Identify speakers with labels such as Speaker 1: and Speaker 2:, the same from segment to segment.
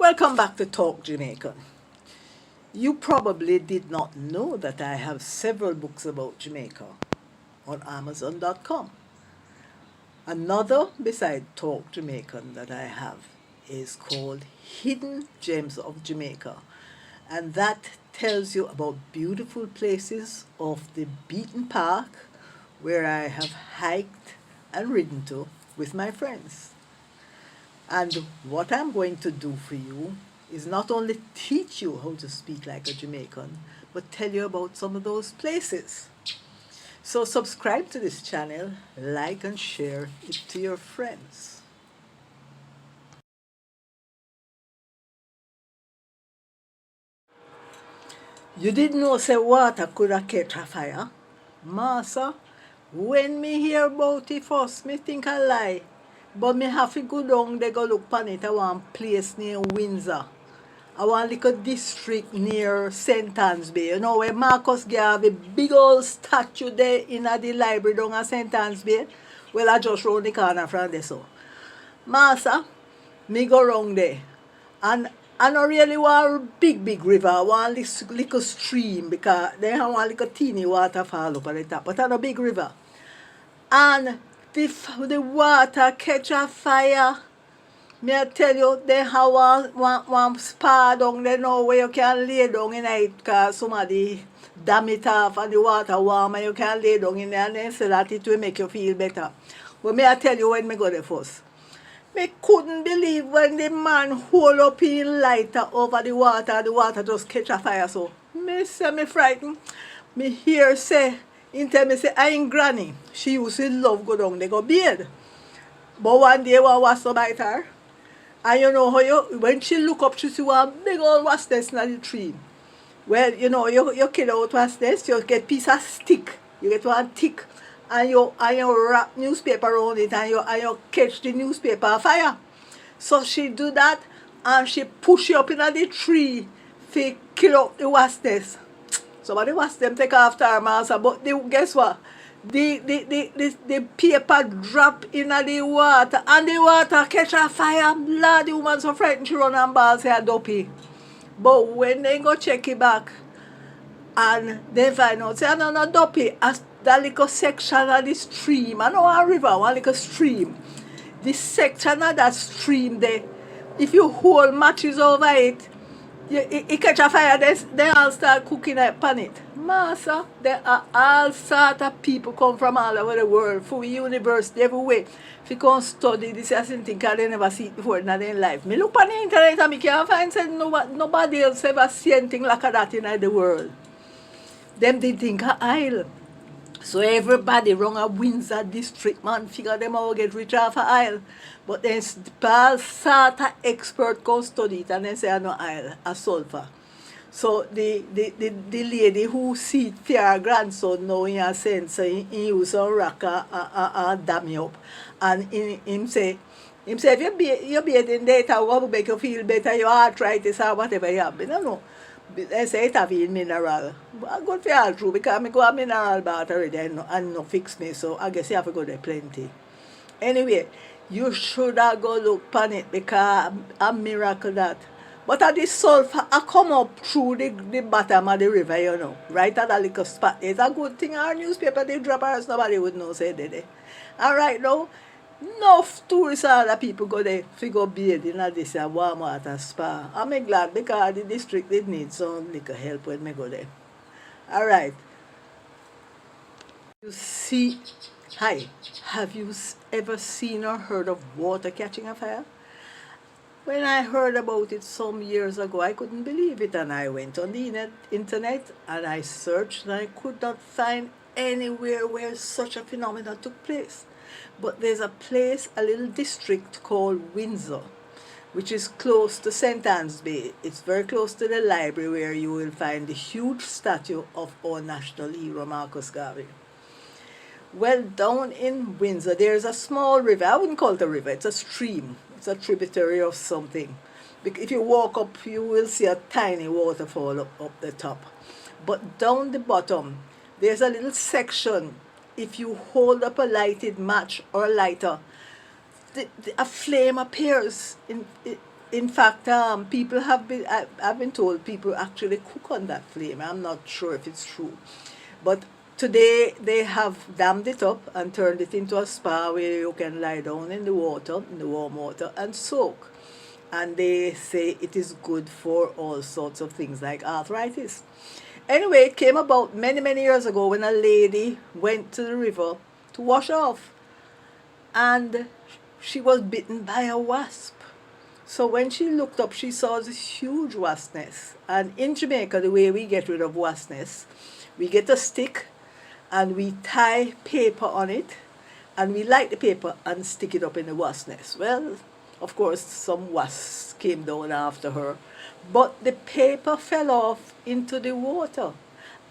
Speaker 1: Welcome back to Talk Jamaican. You probably did not know that I have several books about Jamaica on Amazon.com. Another beside Talk Jamaican that I have is called Hidden Gems of Jamaica, and that tells you about beautiful places off the beaten path where I have hiked and ridden to with my friends. And what I'm going to do for you is not only teach you how to speak like a Jamaican, but tell you about some of those places. So subscribe to this channel, like and share it to your friends. You didn't know say water could have catch a fire? Massa, when me hear about it first, me think I lie. But me have to go down there go look pan it. I want place near Windsor. I want little district near St. Anne's Bay. You know where Marcus Garvey, big old statue there in the library down at St. Anne's Bay? Well, I just round the corner from there so. Massa, me go round there. And I don't really want a big river. I want this little stream because they have one little teeny waterfall up at the top. But I know big river. And the water catch a fire. Me I tell you, they have one spa down there now where you can lay down in it because somebody dam it off and the water warm and you can lay down in there and then say that it will make you feel better. But me I tell you when me go there first. Me couldn't believe when the man hold up his lighter over the water just catch a fire so. Me say me frightened. Me hear say, he tell me say, I ain't granny. She used to love go down there go bathe. But one day one was so bite her. And you know how when she look up, she see one big old wasp nest in the tree. Well, you know, you kill out wasp nest, you get piece of stick. You get one stick and you wrap newspaper around it and you catch the newspaper fire. So she do that and she push you up in the tree to kill out the wasp nest. Somebody wasp them take after her master, but guess what? The paper drop in the water and the water catch a fire. Lord, the woman so frightened she run and ball say a dopey. But when they go check it back and they find out say no dopey as that little section of the stream, I know a river, one little stream. The section of that stream there, if you hold matches over it, it catch a fire, they all start cooking upon it. Master, there are all sort of people come from all over the world, from university, everywhere. If you can study this as thing, because they never see it before in their life. Me look on the internet and I can't find say nobody else ever see anything like that in the world. Them they think a isle. So everybody around a Windsor district man figure them out get rich off a isle. But then all sort of expert go study it and then say no isle, a sulfur. So the lady who see it for her grandson now in a sense, so he use a rock and dam you up. And him say if you bathe in there, it will make you feel better, your arthritis or whatever you have. I don't know. They say it have in mineral. But I go for all true because I go a mineral bath already and no fix me. So I guess you have to go there plenty. Anyway, you should have go look on it because a miracle that. But at the sulfur, I come up through the bottom of the river, you know, right at that little spot. It's a good thing our newspaper, they drop us, nobody would know, say they. And right now, enough tourists and other people go there to go bathe in this warm water spa. I'm glad because the district did need some little help when I go there. All right. You see, hi, have you ever seen or heard of water catching a fire? When I heard about it some years ago, I couldn't believe it, and I went on the internet and I searched and I could not find anywhere where such a phenomenon took place. But there's a place, a little district called Windsor, which is close to St. Anne's Bay. It's very close to the library where you will find the huge statue of our national hero, Marcus Garvey. Well, down in Windsor, there's a small river. I wouldn't call it a river, it's a stream. It's a tributary of something. If you walk up, you will see a tiny waterfall up the top. But down the bottom, there's a little section. If you hold up a lighted match or a lighter, a flame appears in fact, people have been, I've been told people actually cook on that flame. I'm not sure if it's true. But today they have dammed it up and turned it into a spa where you can lie down in the water, in the warm water, and soak. And they say it is good for all sorts of things like arthritis. Anyway, it came about many, many years ago when a lady went to the river to wash off, and she was bitten by a wasp. So when she looked up, she saw this huge wasp nest. And in Jamaica, the way we get rid of wasp nests, we get a stick and we tie paper on it, and we light the paper and stick it up in the wasp nest. Well, of course, some wasps came down after her, but the paper fell off into the water,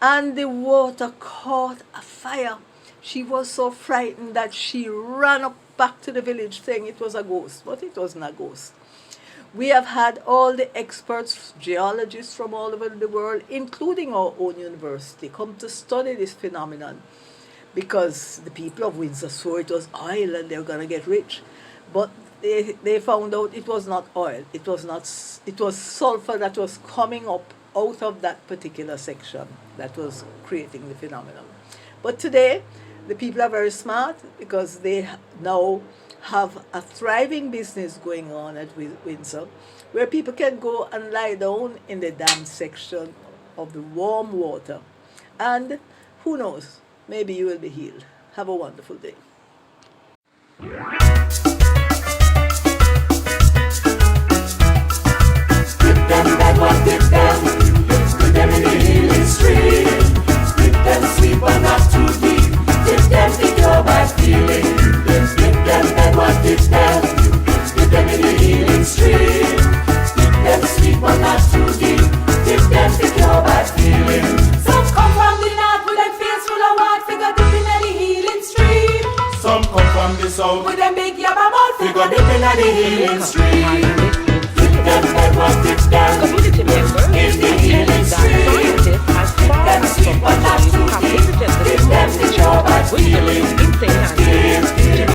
Speaker 1: and the water caught a fire. She was so frightened that she ran up back to the village saying it was a ghost, but it wasn't a ghost. We have had all the experts, geologists from all over the world, including our own university, come to study this phenomenon, because the people of Windsor swore it was oil and they were going to get rich. But they found out it was not oil. It was sulfur that was coming up out of that particular section that was creating the phenomenon. But today, the people are very smart, because they now have a thriving business going on at Windsor, where people can go and lie down in the damp section of the warm water. And who knows, maybe you will be healed. Have a wonderful day.
Speaker 2: Dip them in the healing stream. Dip them sweet but not too deep. Dip them the cure by feeling. Dip them Edward, dip them in the healing stream. Dip them sweet but not too deep. Dip them the cure by feeling. Some come from the north with them face full of water. Figure dip in the healing stream. Some come from the south with them big yabba mouth. Figure dip in the healing stream. Dip them Edward, dip them in the healing stream.